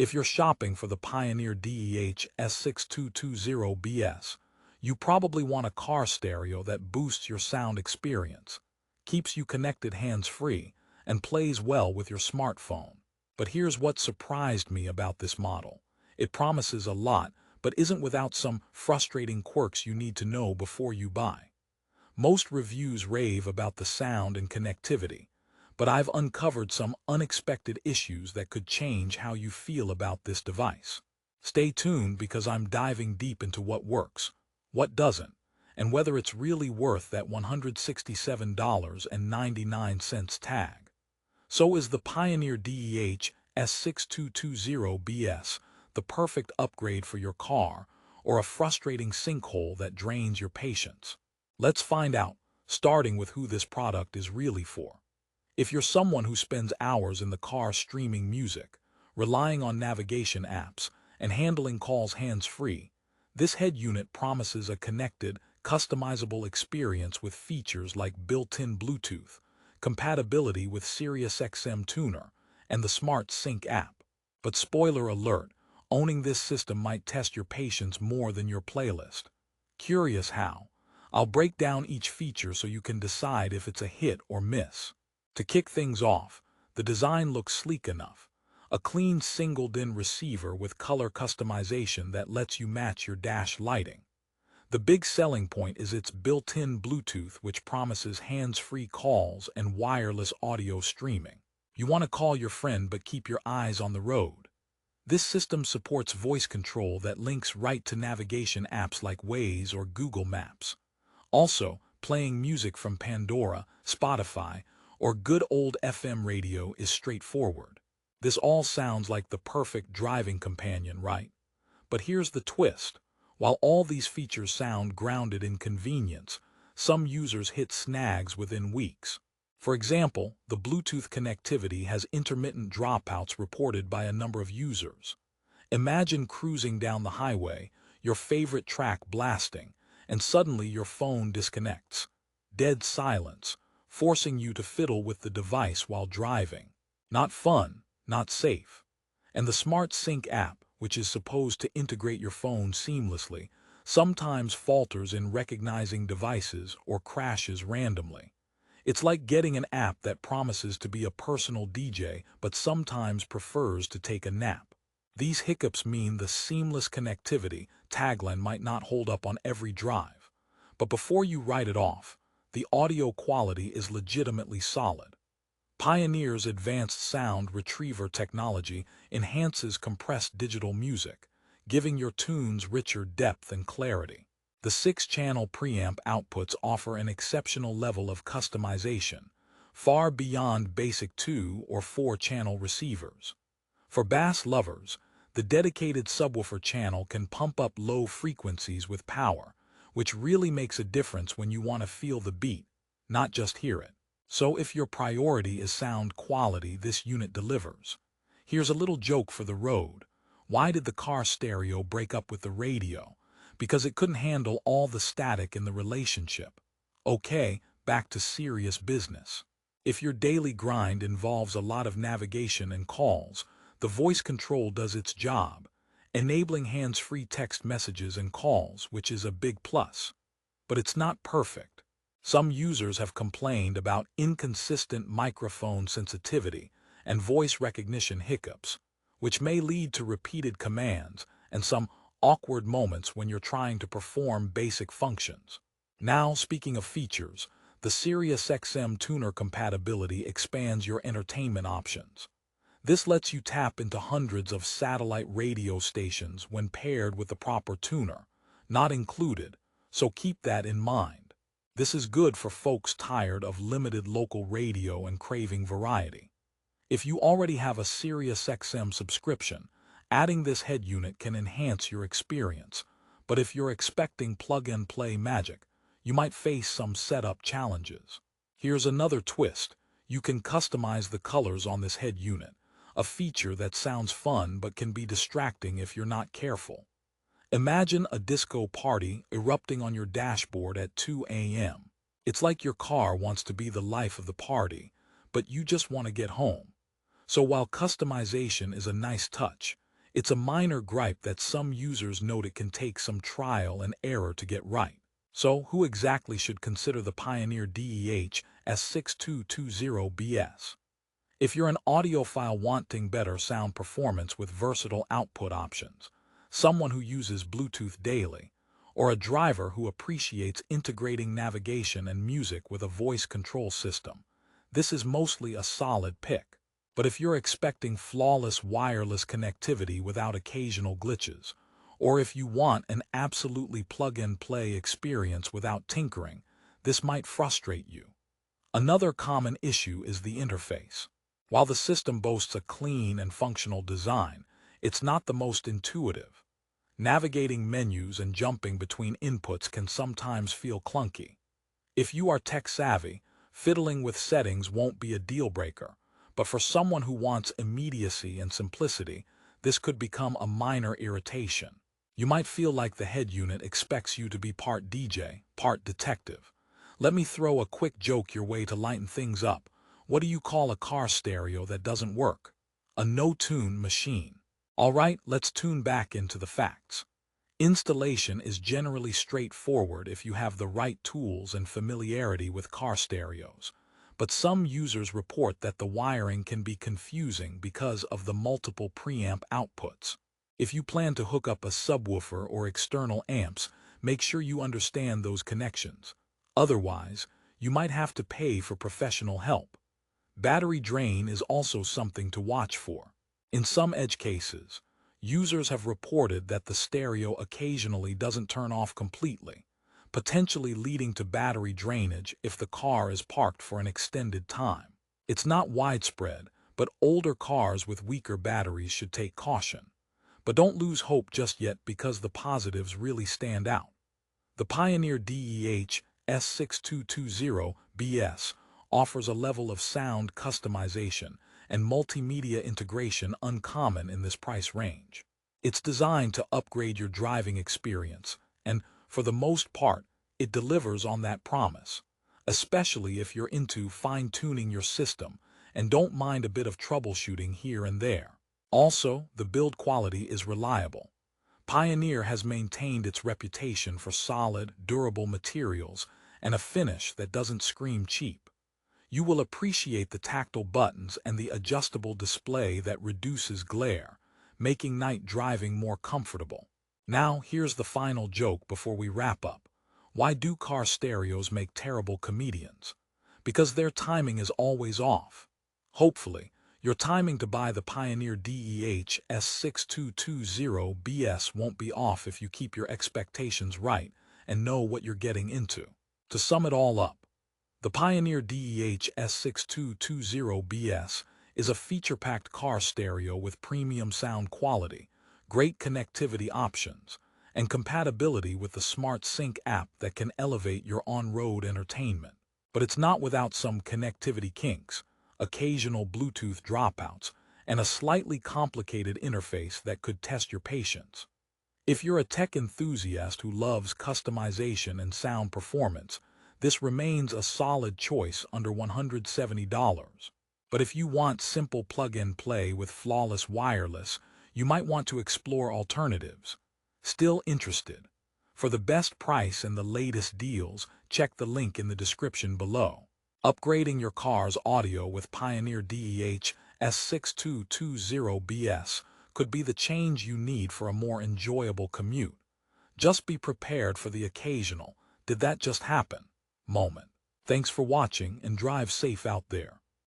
If you're shopping for the Pioneer DEH-S6220BS, you probably want a car stereo that boosts your sound experience, keeps you connected hands-free, and plays well with your smartphone. But here's what surprised me about this model. It promises a lot, but isn't without some frustrating quirks you need to know before you buy. Most reviews rave about the sound and connectivity, but I've uncovered some unexpected issues that could change how you feel about this device. Stay tuned because I'm diving deep into what works, what doesn't, and whether it's really worth that $167.99 tag. So is the Pioneer DEH-S6220BS the perfect upgrade for your car, or a frustrating sinkhole that drains your patience? Let's find out, starting with who this product is really for. If you're someone who spends hours in the car streaming music, relying on navigation apps, and handling calls hands-free, this head unit promises a connected, customizable experience with features like built-in Bluetooth, compatibility with SiriusXM tuner, and the Smart Sync app. But spoiler alert, owning this system might test your patience more than your playlist. Curious how? I'll break down each feature so you can decide if it's a hit or miss. To kick things off, the design looks sleek enough. A clean single-DIN receiver with color customization that lets you match your dash lighting. The big selling point is its built-in Bluetooth, which promises hands-free calls and wireless audio streaming. You want to call your friend but keep your eyes on the road. This system supports voice control that links right to navigation apps like Waze or Google Maps. Also, playing music from Pandora, Spotify, or good old FM radio is straightforward. This all sounds like the perfect driving companion, right? But here's the twist. While all these features sound grounded in convenience, some users hit snags within weeks. For example, the Bluetooth connectivity has intermittent dropouts reported by a number of users. Imagine cruising down the highway, your favorite track blasting, and suddenly your phone disconnects. Dead silence, forcing you to fiddle with the device while driving. Not fun, not safe. And the Smart Sync app, which is supposed to integrate your phone seamlessly, sometimes falters in recognizing devices or crashes randomly. It's like getting an app that promises to be a personal DJ but sometimes prefers to take a nap. These hiccups mean the seamless connectivity tagline might not hold up on every drive. But before you write it off, the audio quality is legitimately solid. Pioneer's advanced sound retriever technology enhances compressed digital music, giving your tunes richer depth and clarity. The 6-channel preamp outputs offer an exceptional level of customization, far beyond basic 2- or 4-channel receivers. For bass lovers, the dedicated subwoofer channel can pump up low frequencies with power, which really makes a difference when you want to feel the beat, not just hear it. So if your priority is sound quality, this unit delivers. Here's a little joke for the road. Why did the car stereo break up with the radio? Because it couldn't handle all the static in the relationship. Okay, back to serious business. If your daily grind involves a lot of navigation and calls, the voice control does its job, enabling hands-free text messages and calls, which is a big plus. But it's not perfect. Some users have complained about inconsistent microphone sensitivity and voice recognition hiccups, which may lead to repeated commands and some awkward moments when you're trying to perform basic functions. Now, speaking of features, the SiriusXM tuner compatibility expands your entertainment options. This lets you tap into hundreds of satellite radio stations when paired with the proper tuner, not included, so keep that in mind. This is good for folks tired of limited local radio and craving variety. If you already have a SiriusXM subscription, adding this head unit can enhance your experience. But if you're expecting plug-and-play magic, you might face some setup challenges. Here's another twist. You can customize the colors on this head unit, a feature that sounds fun but can be distracting if you're not careful. Imagine a disco party erupting on your dashboard at 2 a.m. It's like your car wants to be the life of the party, but you just want to get home. So while customization is a nice touch, It's a minor gripe that some users note it can take some trial and error to get right. So, who exactly should consider the Pioneer DEH-S6220BS? If you're an audiophile wanting better sound performance with versatile output options, someone who uses Bluetooth daily, or a driver who appreciates integrating navigation and music with a voice control system, this is mostly a solid pick. But if you're expecting flawless wireless connectivity without occasional glitches, or if you want an absolutely plug-and-play experience without tinkering, this might frustrate you. Another common issue is the interface. While the system boasts a clean and functional design, it's not the most intuitive. Navigating menus and jumping between inputs can sometimes feel clunky. If you are tech-savvy, fiddling with settings won't be a deal-breaker, but for someone who wants immediacy and simplicity, this could become a minor irritation. You might feel like the head unit expects you to be part DJ, part detective. Let me throw a quick joke your way to lighten things up. What do you call a car stereo that doesn't work? A no-tune machine. All right, let's tune back into the facts. Installation is generally straightforward if you have the right tools and familiarity with car stereos, but some users report that the wiring can be confusing because of the multiple preamp outputs. If you plan to hook up a subwoofer or external amps, make sure you understand those connections. Otherwise, you might have to pay for professional help. Battery drain is also something to watch for. In some edge cases, users have reported that the stereo occasionally doesn't turn off completely, potentially leading to battery drainage if the car is parked for an extended time. It's not widespread, but older cars with weaker batteries should take caution. But don't lose hope just yet because the positives really stand out. The Pioneer DEH-S6220BS offers a level of sound customization and multimedia integration uncommon in this price range. It's designed to upgrade your driving experience, and, for the most part, it delivers on that promise, especially if you're into fine-tuning your system and don't mind a bit of troubleshooting here and there. Also, the build quality is reliable. Pioneer has maintained its reputation for solid, durable materials and a finish that doesn't scream cheap. You will appreciate the tactile buttons and the adjustable display that reduces glare, making night driving more comfortable. Now, here's the final joke before we wrap up. Why do car stereos make terrible comedians? Because their timing is always off. Hopefully, your timing to buy the Pioneer DEH-S6220BS won't be off if you keep your expectations right and know what you're getting into. To sum it all up, the Pioneer DEH-S6220BS is a feature-packed car stereo with premium sound quality, great connectivity options, and compatibility with the Smart Sync app that can elevate your on-road entertainment. But it's not without some connectivity kinks, occasional Bluetooth dropouts, and a slightly complicated interface that could test your patience. If you're a tech enthusiast who loves customization and sound performance, this remains a solid choice under $170. But if you want simple plug-and-play with flawless wireless, you might want to explore alternatives. Still interested? For the best price and the latest deals, check the link in the description below. Upgrading your car's audio with Pioneer DEH-S6220BS could be the change you need for a more enjoyable commute. Just be prepared for the occasional "did that just happen" moment. Thanks for watching and drive safe out there.